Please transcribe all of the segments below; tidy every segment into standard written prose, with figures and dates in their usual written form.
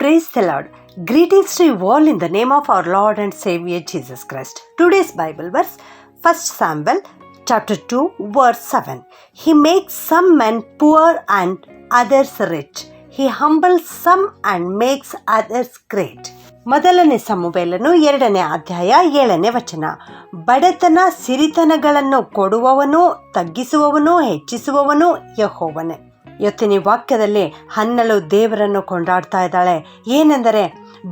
Praise the Lord. Greetings to you all in the name of our Lord and Savior Jesus Christ. Today's Bible verse, 1 Samuel chapter 2 verse 7. He makes some men poor and others rich. He humbles some and makes others great. ಮೊದಲನೇ ಸಮುವೇಲನು 2ನೇ ಅಧ್ಯಾಯ 7ನೇ ವಚನ. ಬಡತನ ಸಿರಿತನಗಳನ್ನು ಕೊಡುವವನು, ತಗ್ಗಿಸುವವನು, ಹೆಚ್ಚಿಸುವವನು ಯೆಹೋವನೇ. ಇವತ್ತಿನ ವಾಕ್ಯದಲ್ಲಿ ಹನ್ನಳು ದೇವರನ್ನು ಕೊಂಡಾಡ್ತಾ ಇದ್ದಾಳೆ. ಏನೆಂದರೆ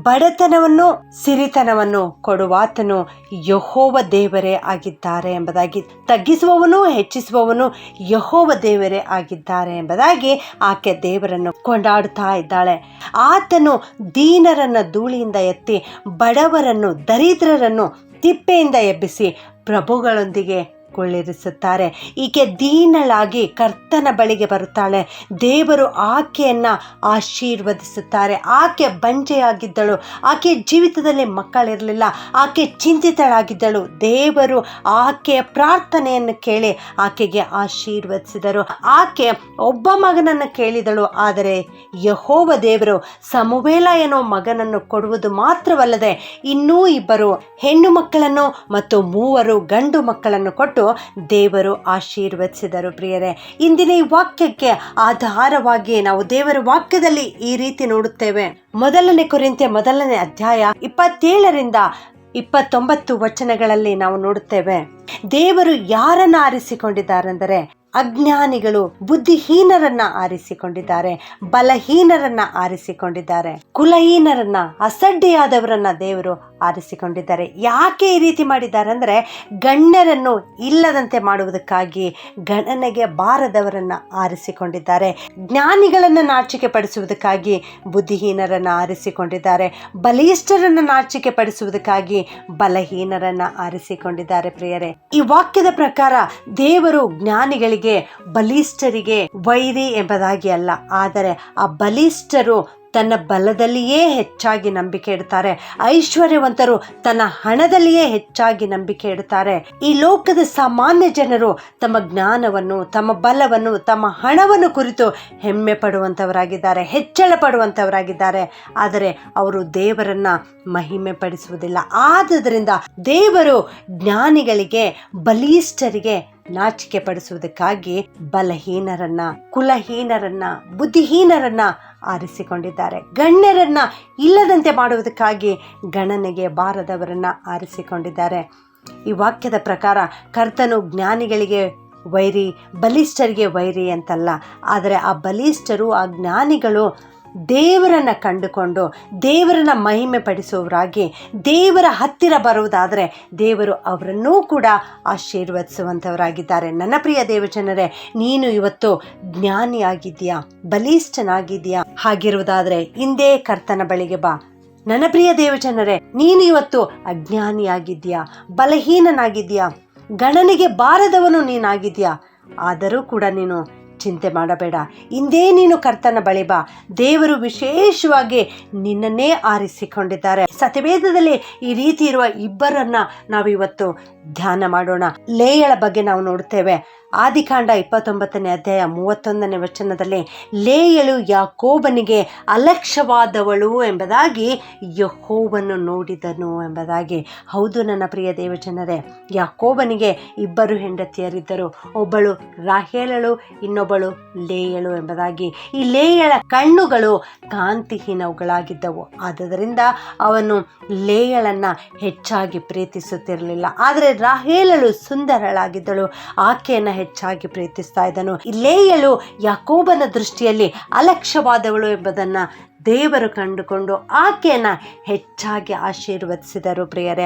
ಬಡತನವನ್ನು ಸಿರಿತನವನ್ನು ಕೊಡುವಾತನು ಯೆಹೋವ ದೇವರೇ ಆಗಿದ್ದಾರೆ ಎಂಬುದಾಗಿ, ತಗ್ಗಿಸುವವನು ಹೆಚ್ಚಿಸುವವನು ಯೆಹೋವ ದೇವರೇ ಆಗಿದ್ದಾರೆ ಎಂಬುದಾಗಿ ಆಕೆ ದೇವರನ್ನು ಕೊಂಡಾಡ್ತಾ ಇದ್ದಾಳೆ. ಆತನು ದೀನರನ್ನು ಧೂಳಿಯಿಂದ ಎತ್ತಿ, ಬಡವರನ್ನು ದರಿದ್ರರನ್ನು ತಿಪ್ಪೆಯಿಂದ ಎಬ್ಬಿಸಿ ಪ್ರಭುಗಳೊಂದಿಗೆ ಕುಳ್ಳಿರಿಸುತ್ತಾರೆ. ಈಕೆ ದೀನಳಾಗಿ ಕರ್ತನ ಬಳಿಗೆ ಬರುತ್ತಾಳೆ. ದೇವರು ಆಕೆಯನ್ನು ಆಶೀರ್ವದಿಸುತ್ತಾರೆ. ಆಕೆ ಬಂಜೆಯಾಗಿದ್ದಳು. ಆಕೆ ಜೀವಿತದಲ್ಲಿ ಮಕ್ಕಳಿರಲಿಲ್ಲ. ಆಕೆ ಚಿಂತಿತಳಾಗಿದ್ದಳು. ದೇವರು ಆಕೆಯ ಪ್ರಾರ್ಥನೆಯನ್ನು ಕೇಳಿ ಆಕೆಗೆ ಆಶೀರ್ವದಿಸಿದರು. ಆಕೆ ಒಬ್ಬ ಮಗನನ್ನು ಕೇಳಿದಳು. ಆದರೆ ಯೆಹೋವ ದೇವರು ಸಮುವೇಲ ಏನೋ ಮಗನನ್ನು ಕೊಡುವುದು ಮಾತ್ರವಲ್ಲದೆ ಇನ್ನೂ 2 ಹೆಣ್ಣು ಮಕ್ಕಳನ್ನು ಮತ್ತು 3 ಗಂಡು ಮಕ್ಕಳನ್ನು ಕೊಟ್ಟು ದೇವರು ಆಶೀರ್ವದಿಸಿದರು. ಪ್ರಿಯರೇ, ಇಂದಿನ ಈ ವಾಕ್ಯಕ್ಕೆ ಆಧಾರವಾಗಿ ನಾವು ದೇವರ ವಾಕ್ಯದಲ್ಲಿ ಈ ರೀತಿ ನೋಡುತ್ತೇವೆ. 1 ಕೊರಿಂಥೆ 1ನೇ ಅಧ್ಯಾಯ 27ರಿಂದ 29 ವಚನಗಳಲ್ಲಿ ನಾವು ನೋಡುತ್ತೇವೆ. ದೇವರು ಯಾರನ್ನ ಆರಿಸಿಕೊಂಡಿದ್ದಾರೆಂದರೆ ಅಜ್ಞಾನಿಗಳು, ಬುದ್ಧಿಹೀನರನ್ನ ಆರಿಸಿಕೊಂಡಿದ್ದಾರೆ, ಬಲಹೀನರನ್ನ ಆರಿಸಿಕೊಂಡಿದ್ದಾರೆ, ಕುಲಹೀನರನ್ನ, ಅಸಡ್ಡೆಯಾದವರನ್ನ ದೇವರು ಆರಿಸಿಕೊಂಡಿದ್ದಾರೆ. ಯಾಕೆ ಈ ರೀತಿ ಮಾಡಿದ್ದಾರೆ ಅಂದರೆ ಗಣ್ಯರನ್ನು ಇಲ್ಲದಂತೆ ಮಾಡುವುದಕ್ಕಾಗಿ ಗಣನೆಗೆ ಬಾರದವರನ್ನ ಆರಿಸಿಕೊಂಡಿದ್ದಾರೆ. ಜ್ಞಾನಿಗಳನ್ನು ನಾಚಿಕೆ ಪಡಿಸುವುದಕ್ಕಾಗಿ ಬುದ್ಧಿಹೀನರನ್ನ ಆರಿಸಿಕೊಂಡಿದ್ದಾರೆ. ಬಲಿಷ್ಠರನ್ನು ನಾಚಿಕೆ ಪಡಿಸುವುದಕ್ಕಾಗಿ ಬಲಹೀನರನ್ನ ಆರಿಸಿಕೊಂಡಿದ್ದಾರೆ. ಪ್ರಿಯರೇ, ಈ ವಾಕ್ಯದ ಪ್ರಕಾರ ದೇವರು ಜ್ಞಾನಿಗಳಿಗೆ, ಬಲಿಷ್ಠರಿಗೆ ವೈರಿ ಎಂಬುದಾಗಿ ಅಲ್ಲ, ಆದರೆ ಆ ಬಲಿಷ್ಠರು ತನ್ನ ಬಲದಲ್ಲಿಯೇ ಹೆಚ್ಚಾಗಿ ನಂಬಿಕೆ ಇಡುತ್ತಾರೆ. ಐಶ್ವರ್ಯವಂತರು ತನ್ನ ಹಣದಲ್ಲಿಯೇ ಹೆಚ್ಚಾಗಿ ನಂಬಿಕೆ ಇಡುತ್ತಾರೆ. ಈ ಲೋಕದ ಸಾಮಾನ್ಯ ಜನರು ತಮ್ಮ ಜ್ಞಾನವನ್ನು, ತಮ್ಮ ಬಲವನ್ನು, ತಮ್ಮ ಹಣವನ್ನು ಕುರಿತು ಹೆಮ್ಮೆ ಪಡುವಂಥವರಾಗಿದ್ದಾರೆ, ಹೆಚ್ಚಳ ಪಡುವಂಥವರಾಗಿದ್ದಾರೆ. ಆದರೆ ಅವರು ದೇವರನ್ನ ಮಹಿಮೆ ಪಡಿಸುವುದಿಲ್ಲ. ಆದುದರಿಂದ ದೇವರು ಜ್ಞಾನಿಗಳಿಗೆ, ಬಲಿಷ್ಠರಿಗೆ ನಾಚಿಕೆ ಪಡಿಸುವುದಕ್ಕಾಗಿ ಬಲಹೀನರನ್ನ, ಕುಲಹೀನರನ್ನ, ಬುದ್ಧಿಹೀನರನ್ನ ಆರಿಸಿಕೊಂಡಿದ್ದಾರೆ. ಗಣ್ಯರನ್ನ ಇಲ್ಲದಂತೆ ಮಾಡುವುದಕ್ಕಾಗಿ ಗಣನೆಗೆ ಬಾರದವರನ್ನ ಆರಿಸಿಕೊಂಡಿದ್ದಾರೆ. ಈ ವಾಕ್ಯದ ಪ್ರಕಾರ ಕರ್ತನು ಜ್ಞಾನಿಗಳಿಗೆ ವೈರಿ, ಬಲಿಷ್ಠರಿಗೆ ವೈರಿ ಅಂತಲ್ಲ, ಆದರೆ ಆ ಬಲಿಷ್ಠರು, ಆ ಜ್ಞಾನಿಗಳು ದೇವರನ್ನ ಕಂಡುಕೊಂಡು ದೇವರನ್ನ ಮಹಿಮೆ ಪಡಿಸುವವರಾಗಿ ದೇವರ ಹತ್ತಿರ ಬರುವುದಾದರೆ ದೇವರು ಅವರನ್ನೂ ಕೂಡ ಆಶೀರ್ವದಿಸುವಂಥವರಾಗಿದ್ದಾರೆ. ನನ್ನ ಪ್ರಿಯ ದೇವಜನರೇ, ನೀನು ಇವತ್ತು ಜ್ಞಾನಿಯಾಗಿದ್ದೀಯಾ, ಬಲಿಷ್ಠನಾಗಿದ್ದೀಯಾ? ಹಾಗಿರುವುದಾದರೆ ಇಂದೇ ಕರ್ತನ ಬಳಿಗೆ ಬಾ. ನನ್ನ ಪ್ರಿಯ ದೇವಜನರೇ, ನೀನು ಇವತ್ತು ಅಜ್ಞಾನಿಯಾಗಿದ್ದೀಯಾ, ಬಲಹೀನನಾಗಿದ್ದೀಯಾ, ಗಣನೆಗೆ ಬಾರದವನು ನೀನಾಗಿದ್ದೀಯಾ? ಆದರೂ ಕೂಡ ನೀನು ಚಿಂತೆ ಮಾಡಬೇಡ. ಇಂದೇ ನೀನು ಕರ್ತನ ಬಳಿ ಬಾ. ದೇವರು ವಿಶೇಷವಾಗಿ ನಿನ್ನನ್ನೇ ಆರಿಸಿಕೊಂಡಿದ್ದಾರೆ. ಸತ್ಯವೇದದಲ್ಲಿ ಈ ರೀತಿ ಇರುವ 2 ನಾವಿವತ್ತು ಧ್ಯಾನ ಮಾಡೋಣ. ಲೇಯಳ ಬಗ್ಗೆ ನಾವು ನೋಡ್ತೇವೆ. ಆದಿಕಾಂಡ 29ನೇ ಅಧ್ಯಾಯ 31ನೇ ವಚನದಲ್ಲಿ ಲೇಯಳು ಯಾಕೋಬನಿಗೆ ಅಲಕ್ಷ್ಯವಾದವಳು ಎಂಬುದಾಗಿ ಯೆಹೋವನು ನೋಡಿದನು ಎಂಬುದಾಗಿ. ಹೌದು ನನ್ನ ಪ್ರಿಯ ದೇವಜನರೇ, ಯಾಕೋಬನಿಗೆ 2 ಹೆಂಡತಿಯರಿದ್ದರು. ಒಬ್ಬಳು ರಾಹೇಲಳು, ಇನ್ನೊಬ್ಬಳು ಲೇಯಳು ಎಂಬುದಾಗಿ. ಈ ಲೇಯಳ ಕಣ್ಣುಗಳು ಕಾಂತಿಹೀನವುಗಳಾಗಿದ್ದವು. ಆದುದರಿಂದ ಅವನು ಲೇಯಳನ್ನ ಹೆಚ್ಚಾಗಿ ಪ್ರೀತಿಸುತ್ತಿರಲಿಲ್ಲ. ಆದರೆ ರಾಹೇಲಳು ಸುಂದರಳಾಗಿದ್ದಳು, ಆಕೆಯನ್ನು ಹೆಚ್ಚಾಗಿ ಪ್ರೀತಿಸ್ತಾ ಇದ್ದನು. ಲೇಯಳು ಯಾಕೋಬನ ದೃಷ್ಟಿಯಲ್ಲಿ ಅಲಕ್ಷ್ಯವಾದವಳು ಎಂಬುದನ್ನು ದೇವರು ಕಂಡುಕೊಂಡು ಆಕೆಯನ್ನು ಹೆಚ್ಚಾಗಿ ಆಶೀರ್ವದಿಸಿದರು. ಪ್ರಿಯರೇ,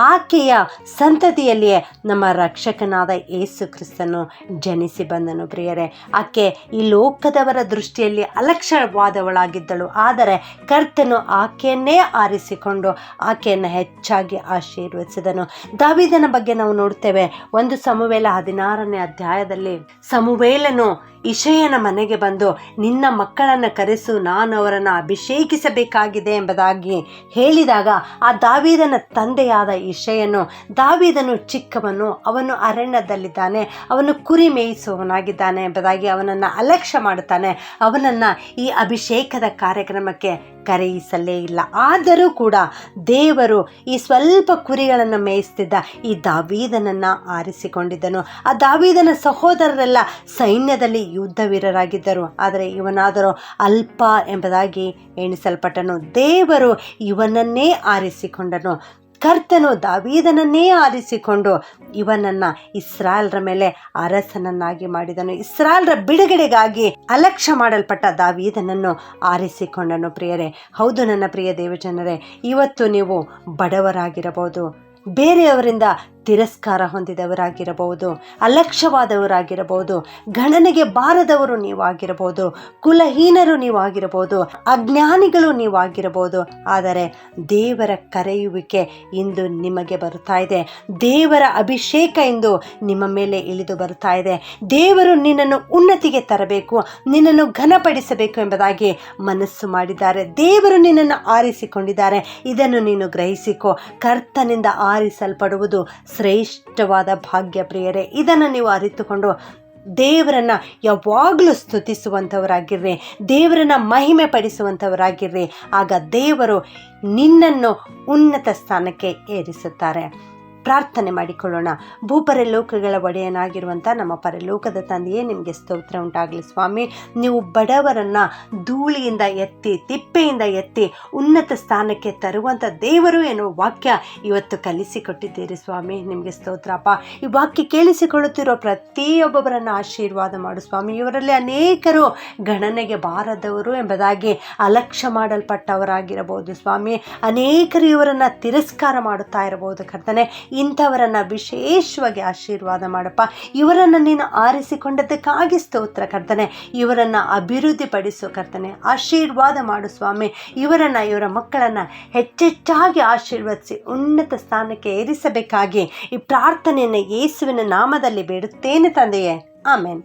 ಆಕೆಯ ಸಂತತಿಯಲ್ಲಿಯೇ ನಮ್ಮ ರಕ್ಷಕನಾದ ಯೇಸು ಕ್ರಿಸ್ತನು ಜನಿಸಿ ಬಂದನು. ಪ್ರಿಯರೇ, ಆಕೆ ಈ ಲೋಕದವರ ದೃಷ್ಟಿಯಲ್ಲಿ ಅಲಕ್ಷ್ಯವಾದವಳಾಗಿದ್ದಳು. ಆದರೆ ಕರ್ತನು ಆಕೆಯನ್ನೇ ಆರಿಸಿಕೊಂಡು ಆಕೆಯನ್ನು ಹೆಚ್ಚಾಗಿ ಆಶೀರ್ವದಿಸಿದನು. ದಾವೀದನ ಬಗ್ಗೆ ನಾವು ನೋಡ್ತೇವೆ. 1 ಸಮುವೇಲ 16ನೇ ಅಧ್ಯಾಯದಲ್ಲಿ ಸಮುವೇಲನು ಇಷಯನ ಮನೆಗೆ ಬಂದು, ನಿನ್ನ ಮಕ್ಕಳನ್ನು ಕರೆಸು, ನಾನು ಅವರನ್ನು ಅಭಿಷೇಕಿಸಬೇಕಾಗಿದೆ ಎಂಬುದಾಗಿ ಹೇಳಿದಾಗ ಆ ದಾವೀದನ ತಂದೆಯಾದ ಇಷಯನು, ದಾವೀದನು ಚಿಕ್ಕವನು, ಅವನು ಅರಣ್ಯದಲ್ಲಿದ್ದಾನೆ, ಅವನು ಕುರಿ ಮೇಯಿಸುವವನಾಗಿದ್ದಾನೆ ಎಂಬುದಾಗಿ ಅವನನ್ನು ಅಲಕ್ಷ್ಯ ಮಾಡುತ್ತಾನೆ. ಅವನನ್ನು ಈ ಅಭಿಷೇಕದ ಕಾರ್ಯಕ್ರಮಕ್ಕೆ ಕರೆಯಿಸಲೇ ಇಲ್ಲ. ಆದರೂ ಕೂಡ ದೇವರು ಈ ಸ್ವಲ್ಪ ಕುರಿಗಳನ್ನು ಮೇಯಿಸ್ತಿದ್ದ ಈ ದಾವೀದನನ್ನು ಆರಿಸಿಕೊಂಡಿದ್ದನು. ಆ ದಾವೀದನ ಸಹೋದರರೆಲ್ಲ ಸೈನ್ಯದಲ್ಲಿ ಯುದ್ಧವೀರರಾಗಿದ್ದರು, ಆದರೆ ಇವನಾದರೂ ಅಲ್ಪ ಎಂಬುದಾಗಿ ಎಣಿಸಲ್ಪಟ್ಟನು. ದೇವರು ಇವನನ್ನೇ ಆರಿಸಿಕೊಂಡನು. ಕರ್ತನು ದಾವೀದನನ್ನೇ ಆರಿಸಿಕೊಂಡು ಇವನನ್ನು ಇಸ್ರಾಯೇಲರ ಮೇಲೆ ಅರಸನನ್ನಾಗಿ ಮಾಡಿದನು. ಇಸ್ರಾಯೇಲರ ಬಿಡುಗಡೆಗಾಗಿ ಅಲಕ್ಷ್ಯ ಮಾಡಲ್ಪಟ್ಟ ದಾವೀದನನ್ನು ಆರಿಸಿಕೊಂಡನು. ಪ್ರಿಯರೇ, ಹೌದು ನನ್ನ ಪ್ರಿಯ ದೇವಜನರೇ, ಇವತ್ತು ನೀವು ಬಡವರಾಗಿರಬಹುದು, ಬೇರೆಯವರಿಂದ ತಿರಸ್ಕಾರ ಹೊಂದಿದವರಾಗಿರಬಹುದು, ಅಲಕ್ಷ್ಯವಾದವರಾಗಿರಬಹುದು, ಗಣನೆಗೆ ಬಾರದವರು ನೀವಾಗಿರಬಹುದು, ಕುಲಹೀನರು ನೀವಾಗಿರಬಹುದು, ಅಜ್ಞಾನಿಗಳು ನೀವಾಗಿರಬಹುದು. ಆದರೆ ದೇವರ ಕರೆಯುವಿಕೆ ಇಂದು ನಿಮಗೆ ಬರ್ತಾ ಇದೆ. ದೇವರ ಅಭಿಷೇಕ ಇಂದು ನಿಮ್ಮ ಮೇಲೆ ಇಳಿದು ಬರ್ತಾ ಇದೆ. ದೇವರು ನಿನ್ನನ್ನು ಉನ್ನತಿಗೆ ತರಬೇಕು, ನಿನ್ನನ್ನು ಘನಪಡಿಸಬೇಕು ಎಂಬುದಾಗಿ ಮನಸ್ಸು ಮಾಡಿದ್ದಾರೆ. ದೇವರು ನಿನ್ನನ್ನು ಆರಿಸಿಕೊಂಡಿದ್ದಾರೆ. ಇದನ್ನು ನೀನು ಗ್ರಹಿಸಿಕೋ. ಕರ್ತನಿಂದ ಆರಿಸಲ್ಪಡುವುದು ಶ್ರೇಷ್ಠವಾದ ಭಾಗ್ಯ. ಪ್ರಿಯರೇ, ಇದನ್ನು ನೀವು ಅರಿತುಕೊಂಡು ದೇವರನ್ನು ಯಾವಾಗಲೂ ಸ್ತುತಿಸುವಂಥವರಾಗಿರ್ರಿ, ದೇವರನ್ನು ಮಹಿಮೆ ಪಡಿಸುವಂಥವರಾಗಿರ್ರಿ. ಆಗ ದೇವರು ನಿನ್ನನ್ನು ಉನ್ನತ ಸ್ಥಾನಕ್ಕೆ ಏರಿಸುತ್ತಾರೆ. ಪ್ರಾರ್ಥನೆ ಮಾಡಿಕೊಳ್ಳೋಣ. ಭೂಪರಲೋಕಗಳ ಒಡೆಯನಾಗಿರುವಂಥ ನಮ್ಮ ಪರಲೋಕದ ತಂದೆಯೇ, ನಿಮಗೆ ಸ್ತೋತ್ರ ಉಂಟಾಗಲಿ ಸ್ವಾಮಿ. ನೀವು ಬಡವರನ್ನು ಧೂಳಿಯಿಂದ ಎತ್ತಿ, ತಿಪ್ಪೆಯಿಂದ ಎತ್ತಿ ಉನ್ನತ ಸ್ಥಾನಕ್ಕೆ ತರುವಂಥ ದೇವರು ಎನ್ನುವ ವಾಕ್ಯ ಇವತ್ತು ಕಲಿಸಿಕೊಟ್ಟಿದ್ದೀರಿ ಸ್ವಾಮಿ. ನಿಮಗೆ ಸ್ತೋತ್ರಪ್ಪ. ಈ ವಾಕ್ಯ ಕೇಳಿಸಿಕೊಳ್ಳುತ್ತಿರೋ ಪ್ರತಿಯೊಬ್ಬೊಬ್ಬರನ್ನು ಆಶೀರ್ವಾದ ಮಾಡು ಸ್ವಾಮಿ. ಇವರಲ್ಲಿ ಅನೇಕರು ಗಣನೆಗೆ ಬಾರದವರು ಎಂಬುದಾಗಿ ಅಲಕ್ಷ್ಯ ಮಾಡಲ್ಪಟ್ಟವರಾಗಿರಬಹುದು ಸ್ವಾಮಿ. ಅನೇಕರು ಇವರನ್ನು ತಿರಸ್ಕಾರ ಮಾಡುತ್ತಾ ಇರಬಹುದು ಕರ್ತನೆ. ಇಂಥವರನ್ನು ವಿಶೇಷವಾಗಿ ಆಶೀರ್ವಾದ ಮಾಡಪ್ಪ. ಇವರನ್ನು ನೀನು ಆರಿಸಿಕೊಂಡದ್ದಕ್ಕಾಗಿ ಸ್ತೋತ್ರ ಕರ್ತನೆ. ಇವರನ್ನು ಅಭಿವೃದ್ಧಿಪಡಿಸು ಕರ್ತನೆ, ಆಶೀರ್ವಾದ ಮಾಡು ಸ್ವಾಮಿ. ಇವರ ಮಕ್ಕಳನ್ನು ಹೆಚ್ಚೆಚ್ಚಾಗಿ ಆಶೀರ್ವದಿಸಿ ಉನ್ನತ ಸ್ಥಾನಕ್ಕೆ ಏರಿಸಬೇಕಾಗಿ ಈ ಪ್ರಾರ್ಥನೆಯನ್ನು ಯೇಸುವಿನ ನಾಮದಲ್ಲಿ ಬೇಡುತ್ತೇನೆ ತಂದೆಯೇ. ಆಮೆನ್.